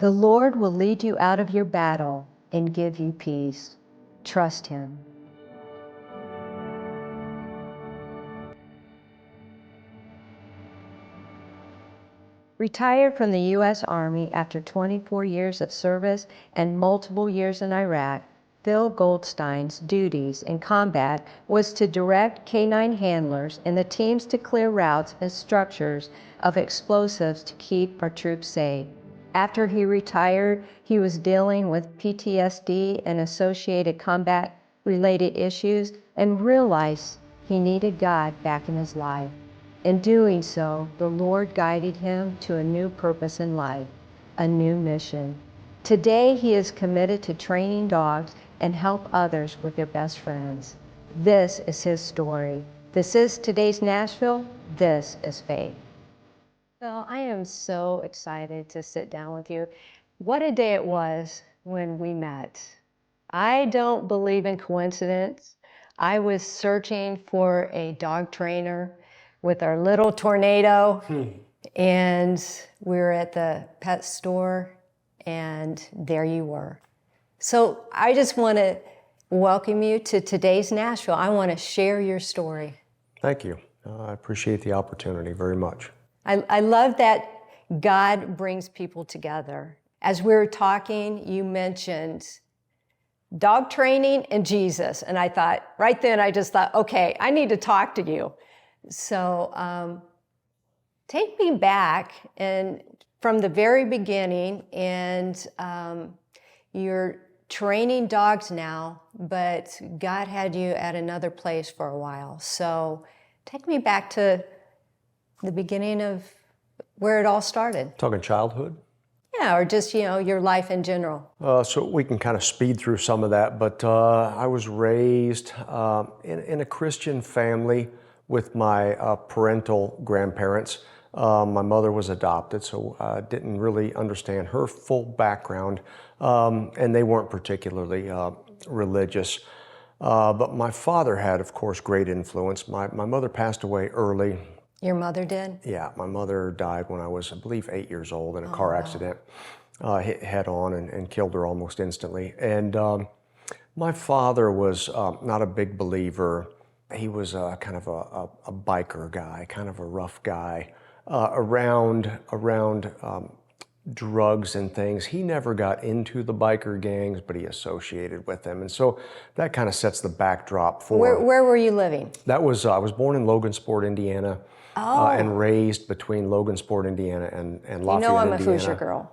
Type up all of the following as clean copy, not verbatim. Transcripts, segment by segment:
The Lord will lead you out of your battle and give you peace. Trust Him. Retired from the U.S. Army after 24 years of service and multiple years in Iraq, Phil Goldstein's duties in combat was to direct K-9 handlers and the teams to clear routes and structures of explosives to keep our troops safe. After he retired, he was dealing with PTSD and associated combat-related issues and realized he needed God back in his life. In doing so, the Lord guided him to a new purpose in life, a new mission. Today, he is committed to training dogs and help others with their best friends. This is his story. This is today's Nashville. This is faith. Well, I am so excited to sit down with you. What a day it was when we met. I don't believe in coincidence. I was searching for a dog trainer with our little Tornado, and we were at the pet store, and there you were. So I just want to welcome you to today's Nashville. I want to share your story. Thank you. I appreciate the opportunity very much. I love that God brings people together. As we were talking, you mentioned dog training and Jesus, and I thought, right then I just thought, okay, I need to talk to you. So take me back and from the very beginning, and you're training dogs now, but God had you at another place for a while. So take me back to the beginning of where it all started. Talking childhood? Yeah, or just, your life in general. So we can kind of speed through some of that, but I was raised in a Christian family with my parental grandparents. My mother was adopted, so I didn't really understand her full background, and they weren't particularly religious. But my father had, of course, great influence. My mother passed away early. Your mother did? Yeah, my mother died when I was, I believe, 8 years old in a car accident. Hit head on and killed her almost instantly. And my father was not a big believer. He was kind of a biker guy, kind of a rough guy around drugs and things. He never got into the biker gangs, but he associated with them. And so that kind of sets the backdrop for... Where were you living? That was, I was born in Logansport, Indiana, and raised between Logansport, Indiana and Lafayette, Indiana. You know I'm a Hoosier girl.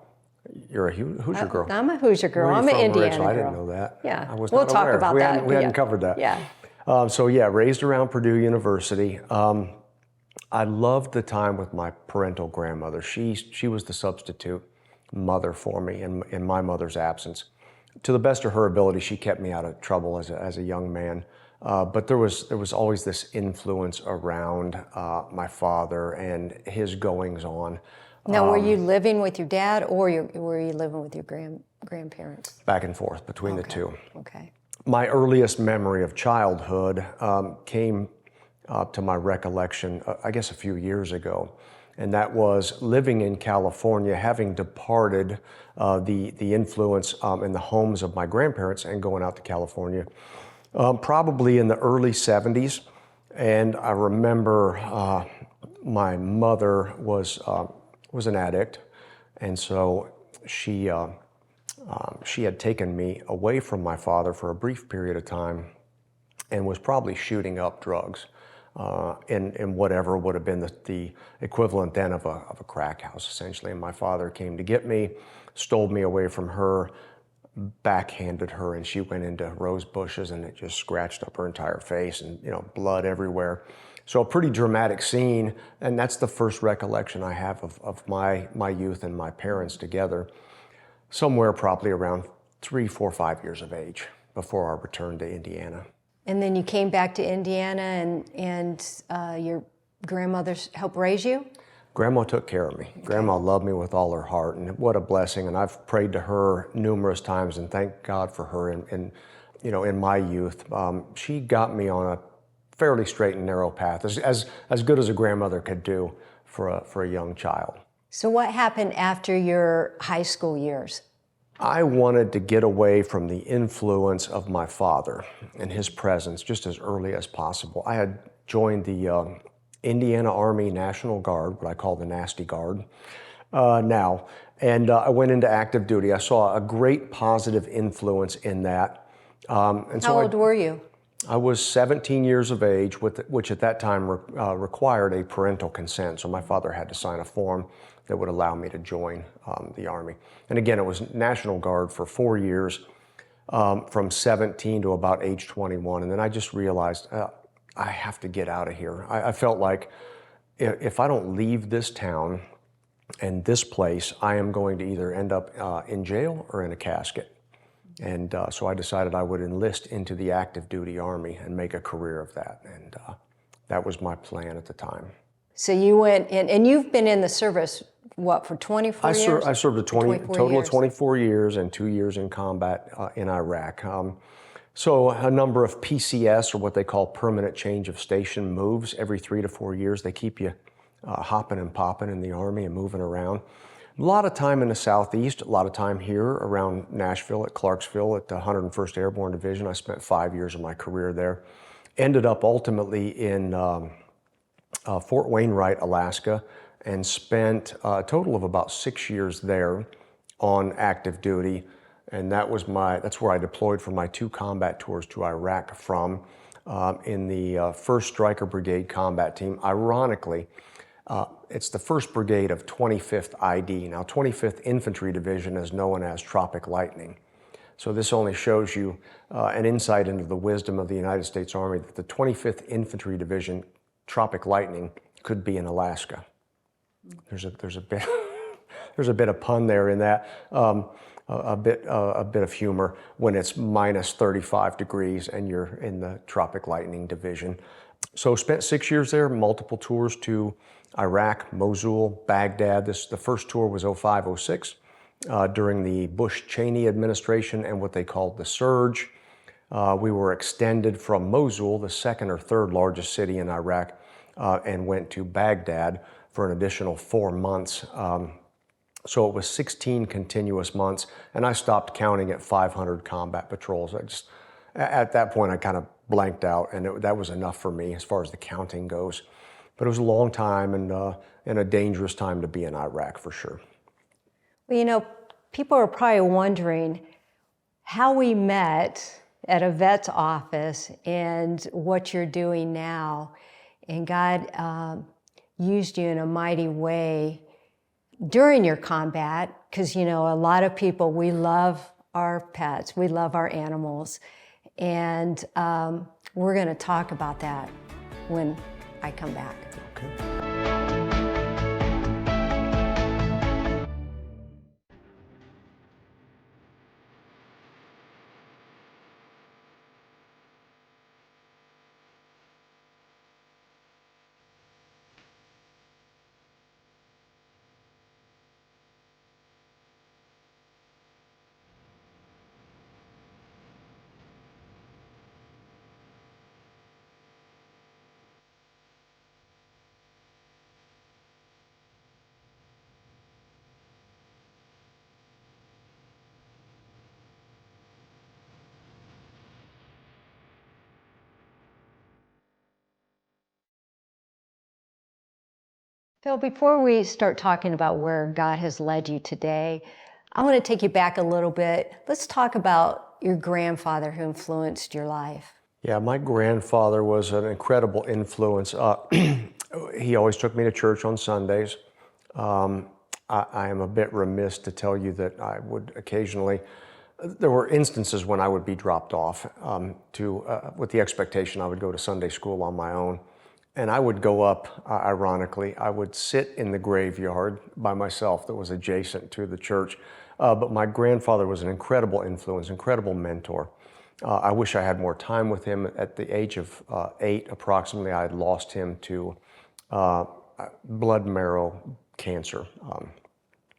You're a Hoosier girl? I'm a Hoosier girl. Where are I'm you an from, Indiana Rachel? girl. I didn't know that. Yeah, I was we'll not talk aware. about we that. We hadn't covered that. Yeah. So yeah, raised around Purdue University. I loved the time with my parental grandmother. She was the substitute mother for me in my mother's absence. To the best of her ability, she kept me out of trouble as a young man. But there was always this influence around my father and his goings on. Now, were you living with your dad, or were you living with your grandparents? Back and forth between the two. Okay. My earliest memory of childhood came to my recollection, I guess, a few years ago. And that was living in California, having departed the influence in the homes of my grandparents and going out to California, probably in the early 70s. And I remember my mother was an addict, and so she had taken me away from my father for a brief period of time and was probably shooting up drugs in whatever would have been the equivalent then of a crack house, essentially. And my father came to get me, stole me away from her, backhanded her, and she went into rose bushes, and it just scratched up her entire face, and blood everywhere. So a pretty dramatic scene, and that's the first recollection I have of my youth and my parents together, somewhere probably around 3, 4, 5 years of age before our return to Indiana. And then you came back to Indiana, and your grandmother helped raise you? Grandma took care of me. Okay. Grandma loved me with all her heart, and what a blessing. And I've prayed to her numerous times and thank God for her in my youth. She got me on a fairly straight and narrow path, as good as a grandmother could do for a young child. So what happened after your high school years? I wanted to get away from the influence of my father and his presence just as early as possible. I had joined the Indiana Army National Guard, what I call the Nasty Guard now, and I went into active duty. I saw a great positive influence in that. How old were you? I was 17 years of age, which at that time required a parental consent. So my father had to sign a form that would allow me to join the Army. And again, it was National Guard for 4 years, from 17 to about age 21. And then I just realized I have to get out of here. I felt like if I don't leave this town and this place, I am going to either end up in jail or in a casket. And so I decided I would enlist into the active duty Army and make a career of that. And that was my plan at the time. So you went in, and you've been in the service, what, for 24 years? I served a total of 24 years and 2 years in combat in Iraq. So a number of PCS, or what they call permanent change of station moves, every 3 to 4 years. They keep you hopping and popping in the Army and moving around. A lot of time in the Southeast, a lot of time here around Nashville at Clarksville at the 101st Airborne Division. I spent 5 years of my career there. Ended up ultimately in Fort Wainwright, Alaska, and spent a total of about 6 years there on active duty. And that's where I deployed for my 2 combat tours to Iraq from, in the 1st Stryker Brigade combat team. Ironically, it's the 1st Brigade of 25th ID. Now, 25th Infantry Division is known as Tropic Lightning. So this only shows you an insight into the wisdom of the United States Army, that the 25th Infantry Division, Tropic Lightning, could be in Alaska. There's a bit there's a bit of pun there in that, a bit of humor when it's minus 35 degrees and you're in the Tropic Lightning Division. So spent 6 years there, multiple tours to Iraq, Mosul, Baghdad. The first tour was 05-06 during the Bush-Cheney administration and what they called the surge. We were extended from Mosul, the 2nd or 3rd largest city in Iraq, and went to Baghdad for an additional 4 months. So it was 16 continuous months, and I stopped counting at 500 combat patrols. At that point, I kind of blanked out, and that was enough for me as far as the counting goes. But it was a long time and a dangerous time to be in Iraq, for sure. Well, you know, people are probably wondering how we met at a vet's office and what you're doing now. And God used you in a mighty way during your combat, because, you know, a lot of people, we love our pets, we love our animals. And we're going to talk about that when I come back. Okay. Phil, before we start talking about where God has led you today, I want to take you back a little bit. Let's talk about your grandfather who influenced your life. Yeah, my grandfather was an incredible influence. He always took me to church on Sundays. I am a bit remiss to tell you that I would occasionally, there were instances when I would be dropped off with the expectation I would go to Sunday school on my own. And I would go up, ironically, I would sit in the graveyard by myself that was adjacent to the church. But my grandfather was an incredible influence, incredible mentor. I wish I had more time with him. At the age of 8, approximately, I had lost him to blood marrow cancer.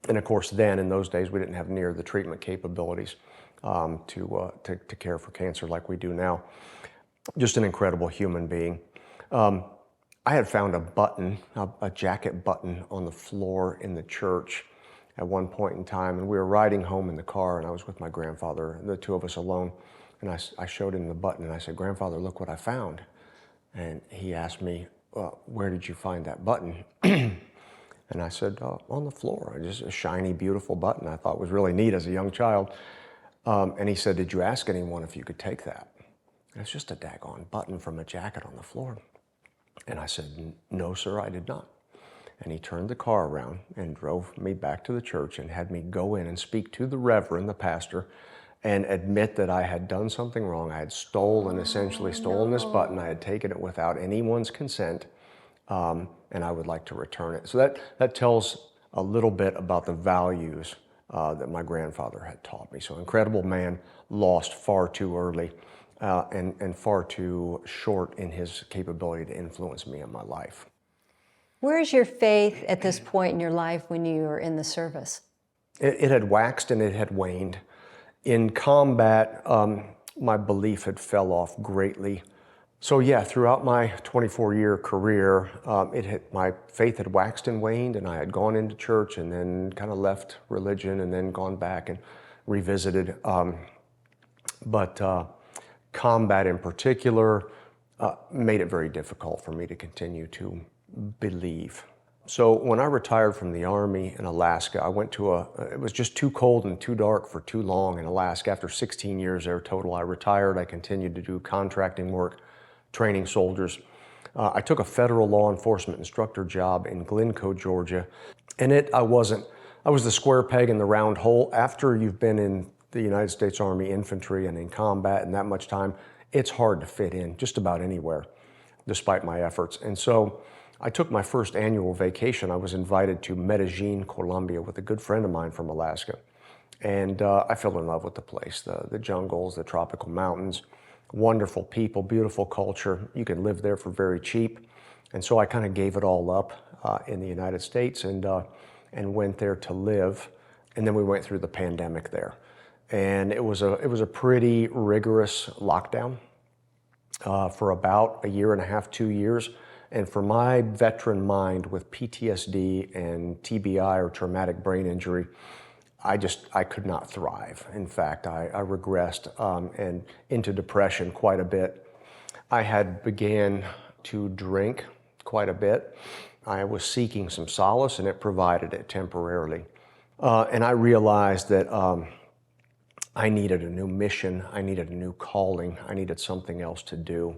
And of course, then in those days, we didn't have near the treatment capabilities to care for cancer like we do now. Just an incredible human being. I had found a button, a jacket button on the floor in the church at one point in time, and we were riding home in the car, and I was with my grandfather, the two of us alone, and I showed him the button, and I said, "Grandfather, look what I found." And he asked me, "Where did you find that button?" And I said, "On the floor, just a shiny, beautiful button I thought was really neat as a young child." And he said, "Did you ask anyone if you could take that?" And it's just a daggone button from a jacket on the floor. And I said, "No, sir, I did not." And he turned the car around and drove me back to the church and had me go in and speak to the reverend, the pastor, and admit that I had done something wrong. I had essentially stolen this button. I had taken it without anyone's consent, and I would like to return it. So that tells a little bit about the values that my grandfather had taught me. So incredible man, lost far too early, and far too short in his capability to influence me in my life. Where is your faith at this point in your life when you were in the service? It had waxed and it had waned. In combat, my belief had fell off greatly. So yeah, throughout my 24-year career, my faith had waxed and waned, and I had gone into church and then kind of left religion and then gone back and revisited. But combat in particular made it very difficult for me to continue to believe. So when I retired from the Army in Alaska, I went to it was just too cold and too dark for too long in Alaska. After 16 years there total, I retired. I continued to do contracting work, training soldiers. I took a federal law enforcement instructor job in Glencoe, Georgia. And I was the square peg in the round hole. After you've been in the United States Army infantry and in combat and that much time, it's hard to fit in just about anywhere, despite my efforts. And so I took my first annual vacation. I was invited to Medellin, Colombia with a good friend of mine from Alaska. And I fell in love with the place, the jungles, the tropical mountains, wonderful people, beautiful culture. You can live there for very cheap. And so I kind of gave it all up in the United States and went there to live. And then we went through the pandemic there. And it was a pretty rigorous lockdown for about a year and a half, 2 years. And for my veteran mind with PTSD and TBI or traumatic brain injury, I could not thrive. In fact, I regressed and into depression quite a bit. I had began to drink quite a bit. I was seeking some solace, and it provided it temporarily. And I realized that I needed a new mission. I needed a new calling. I needed something else to do.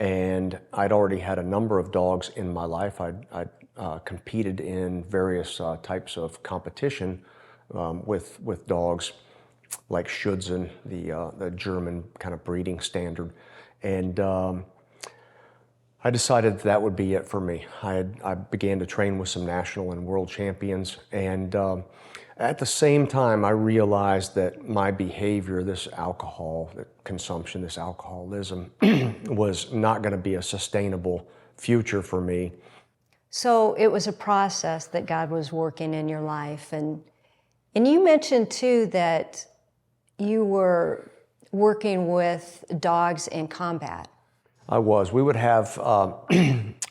And I'd already had a number of dogs in my life. I'd competed in various types of competition with dogs like Schutzen, the German kind of breeding standard. And I decided that would be it for me. I began to train with some national and world champions. And at the same time, I realized that my behavior, this alcohol consumption, this alcoholism, was not going to be a sustainable future for me. So it was a process that God was working in your life. And you mentioned, too, that you were working with dogs in combat. I was. We would have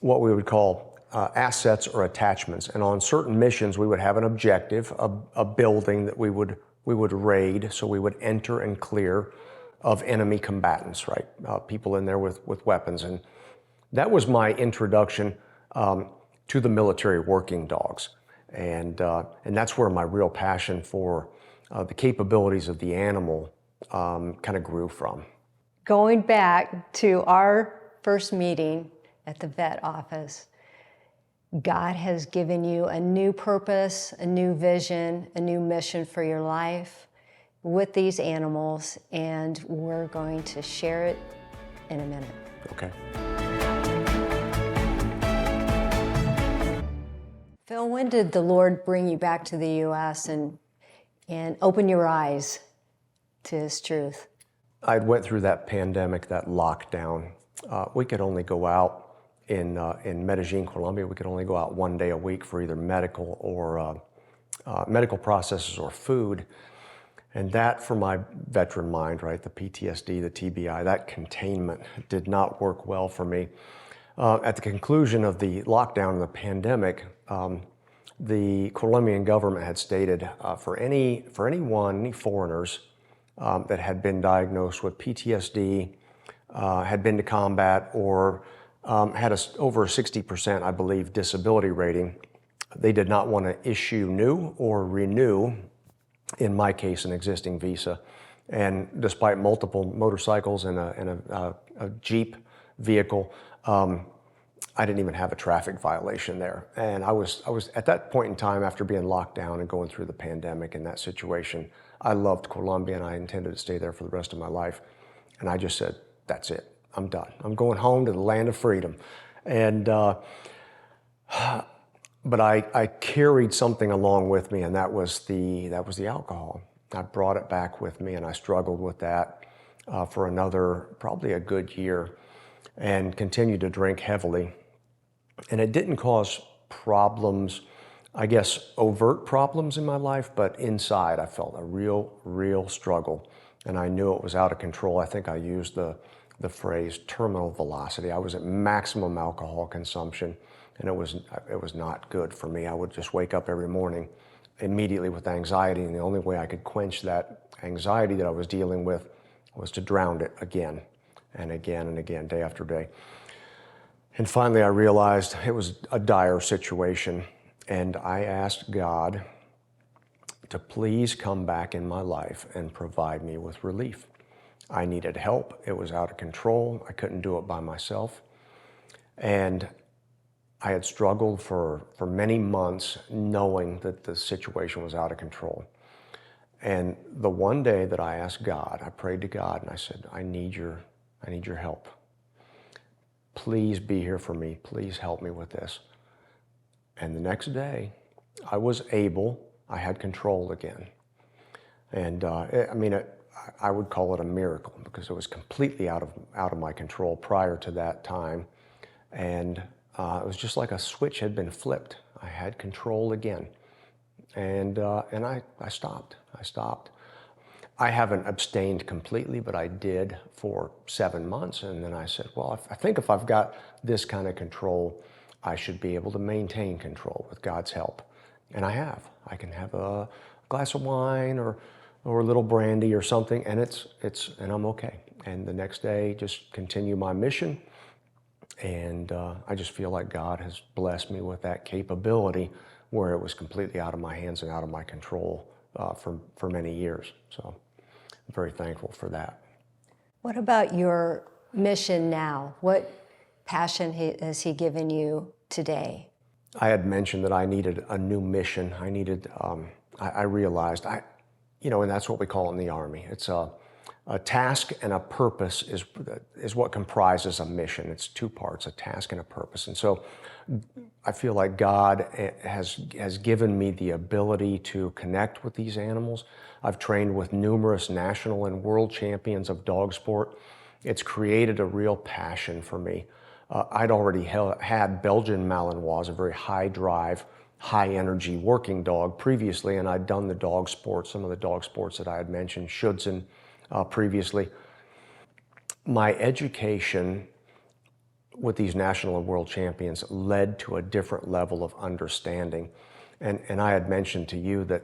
what we would call assets or attachments, and on certain missions we would have an objective, a building that we would raid. So we would enter and clear of enemy combatants, right? People in there with weapons, and that was my introduction to the military working dogs, and that's where my real passion for the capabilities of the animal kind of grew from. Going back to our first meeting at the vet office, God has given you a new purpose, a new vision, a new mission for your life with these animals, and we're going to share it in a minute. Okay. Phil, when did the Lord bring you back to the U.S. and open your eyes to His truth? I went through that pandemic, that lockdown. We could only go out in Medellin, Colombia. We could only go out one day a week for either medical or medical processes or food. And that, for my veteran mind, right, the PTSD, the TBI, that containment did not work well for me. At the conclusion of the lockdown and the pandemic, the Colombian government had stated for any foreigners that had been diagnosed with PTSD, had been to combat, or had over a 60%, I believe, disability rating, they did not want to issue new or renew, in my case, an existing visa. And despite multiple motorcycles and a Jeep vehicle, I didn't even have a traffic violation there. And I was at that point in time, after being locked down and going through the pandemic in that situation, I loved Colombia and I intended to stay there for the rest of my life. And I just said, that's it, I'm done. I'm going home to the land of freedom. And, but I carried something along with me, and that was the alcohol. I brought it back with me, and I struggled with that for another, probably a good year, and continued to drink heavily. And it didn't cause problems, I guess, overt problems in my life, but inside I felt a real struggle. And I knew it was out of control. I think I used the phrase terminal velocity. I was at maximum alcohol consumption, and it was not good for me. I would just wake up every morning immediately with anxiety, and the only way I could quench that anxiety that I was dealing with was to drown it again and again and again, day after day. And finally I realized it was a dire situation, and I asked God to please come back in my life and provide me with relief. I needed help. It was out of control. I couldn't do it by myself. And I had struggled for many months knowing that the situation was out of control. And the one day that I asked God, I prayed to God and I said, I need your help. Please be here for me. Please help me with this. And the next day, I was able, I had control again. And I would call it a miracle because it was completely out of my control prior to that time. And it was just like a switch had been flipped. I had control again. And I stopped. I haven't abstained completely, but I did for 7 months. And then I said, well, I think if I've got this kind of control, I should be able to maintain control with God's help. And I have. I can have a glass of wine or a little brandy or something, and and I'm okay. And the next day, just continue my mission. And I just feel like God has blessed me with that capability where it was completely out of my hands and out of my control for many years. So I'm very thankful for that. What about your mission now? What passion has He given you today? I had mentioned that I needed a new mission. I needed, I realized, and that's what we call it in the Army. It's a task and a purpose is what comprises a mission. It's two parts, a task and a purpose. And so I feel like God has given me the ability to connect with these animals. I've trained with numerous national and world champions of dog sport. It's created a real passion for me. I'd already had Belgian Malinois, a very high drive, high energy working dog previously, and I'd done the dog sports, some of the dog sports that I had mentioned, Schutzhund, previously. My education with these national and world champions led to a different level of understanding. And I had mentioned to you that,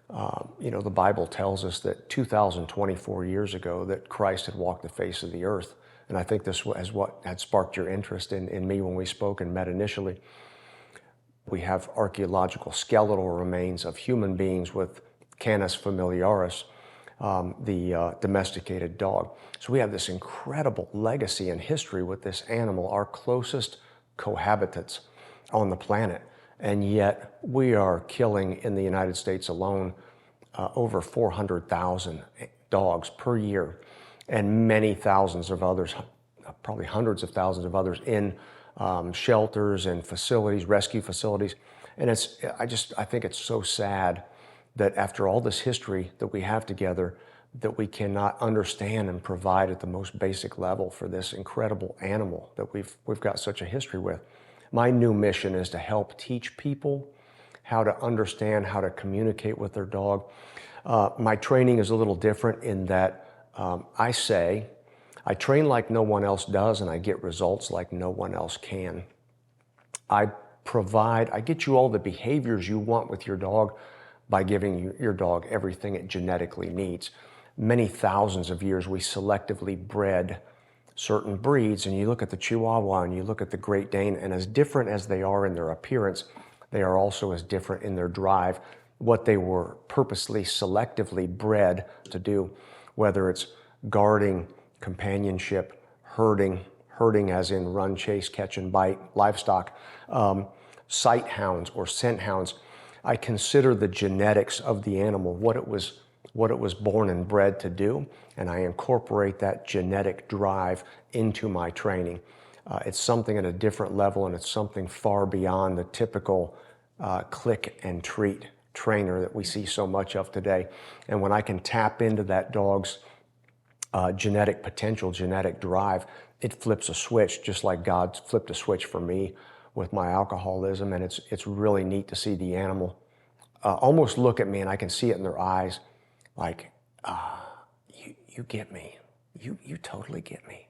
the Bible tells us that 2,024 years ago that Christ had walked the face of the earth. And I think this is what had sparked your interest in me when we spoke and met initially. We have archaeological skeletal remains of human beings with Canis familiaris, the domesticated dog. So we have this incredible legacy and history with this animal, our closest cohabitants on the planet. And yet we are killing in the United States alone over 400,000 dogs per year, and many thousands of others, probably hundreds of thousands of others in shelters and facilities, rescue facilities. And I think it's so sad that after all this history that we have together, that we cannot understand and provide at the most basic level for this incredible animal that we've got such a history with. My new mission is to help teach people how to understand, how to communicate with their dog. My training is a little different in that I say I train like no one else does, and I get results like no one else can. I get you all the behaviors you want with your dog by giving your dog everything it genetically needs. Many thousands of years, we selectively bred certain breeds, and you look at the Chihuahua and you look at the Great Dane, and as different as they are in their appearance, they are also as different in their drive, what they were purposely, selectively bred to do, whether it's guarding, companionship, herding as in run, chase, catch, and bite, livestock, sight hounds or scent hounds. I consider the genetics of the animal, what it was born and bred to do, and I incorporate that genetic drive into my training. It's something at a different level, and it's something far beyond the typical click and treat trainer that we see so much of today. And when I can tap into that dog's genetic potential, genetic drive, it flips a switch, just like God flipped a switch for me with my alcoholism. And it's really neat to see the animal almost look at me, and I can see it in their eyes, like, you get me. You totally get me.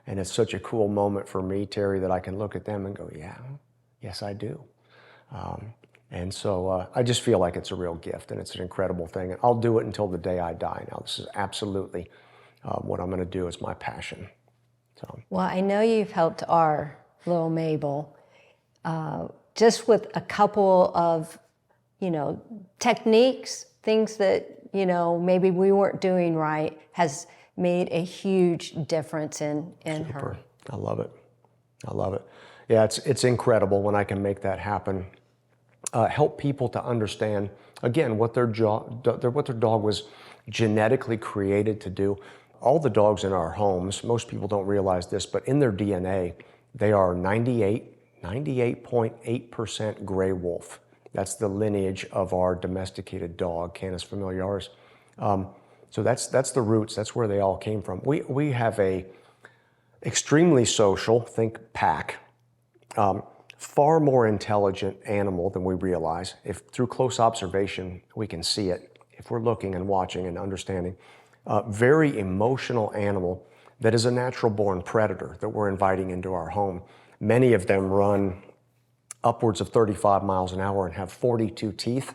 And it's such a cool moment for me, Terry, that I can look at them and go, yeah, yes, I do. And so I just feel like it's a real gift, and it's an incredible thing. And I'll do it until the day I die. Now, this is absolutely what I'm going to do. It's my passion. So. Well, I know you've helped our little Mabel just with a couple of, techniques, things that, maybe we weren't doing right, has made a huge difference in her. I love it. I love it. Yeah, it's incredible when I can make that happen. Help people to understand, again, what their dog was genetically created to do. All the dogs in our homes, most people don't realize this, but in their DNA, they are 98.8% gray wolf. That's the lineage of our domesticated dog, Canis familiaris. So that's the roots. That's where they all came from. We have a extremely social, think pack, far more intelligent animal than we realize. If through close observation we can see it, if we're looking and watching and understanding. Very emotional animal that is a natural-born predator that we're inviting into our home. Many of them run upwards of 35 miles an hour and have 42 teeth.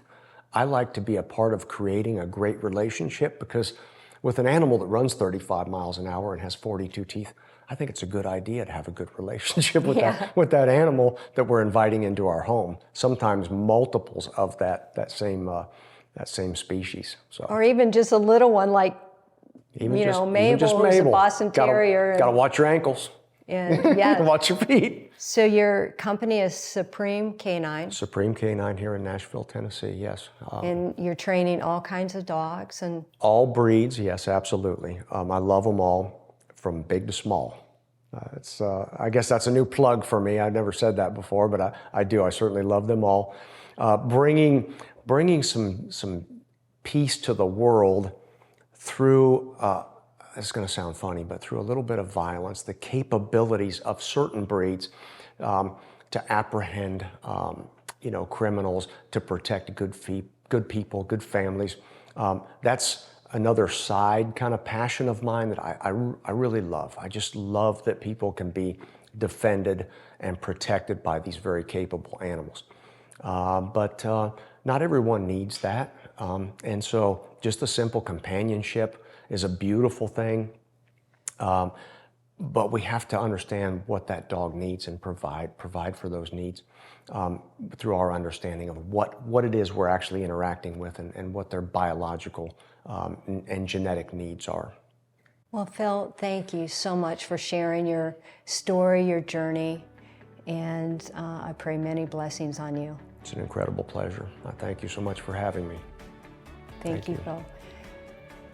I like to be a part of creating a great relationship, because with an animal that runs 35 miles an hour and has 42 teeth, I think it's a good idea to have a good relationship with that animal that we're inviting into our home. Sometimes multiples of that same species. So. Or even just a little one like, Mabel, who's a Boston Terrier. Got to watch your ankles. And yeah. Watch your feet. So your company is Supreme Canine. Supreme Canine here in Nashville, Tennessee, yes. And you're training all kinds of dogs and... All breeds, yes, absolutely. I love them all, from big to small. I guess that's a new plug for me. I've never said that before, but I do. I certainly love them all. Bringing some peace to the world through, it's going to sound funny, but through a little bit of violence, the capabilities of certain breeds to apprehend, criminals, to protect good people, good families. That's another side kind of passion of mine that I really love. I just love that people can be defended and protected by these very capable animals. But not everyone needs that. And so just the simple companionship is a beautiful thing. But we have to understand what that dog needs and provide for those needs through our understanding of what it is we're actually interacting with and what their biological and genetic needs are. Well, Phil, thank you so much for sharing your story, your journey, and I pray many blessings on you. It's an incredible pleasure. I thank you so much for having me. Thank you, Phil.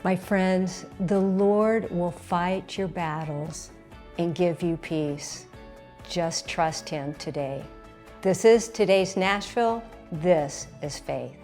My friends, the Lord will fight your battles and give you peace. Just trust Him today. This is today's Nashville. This is faith.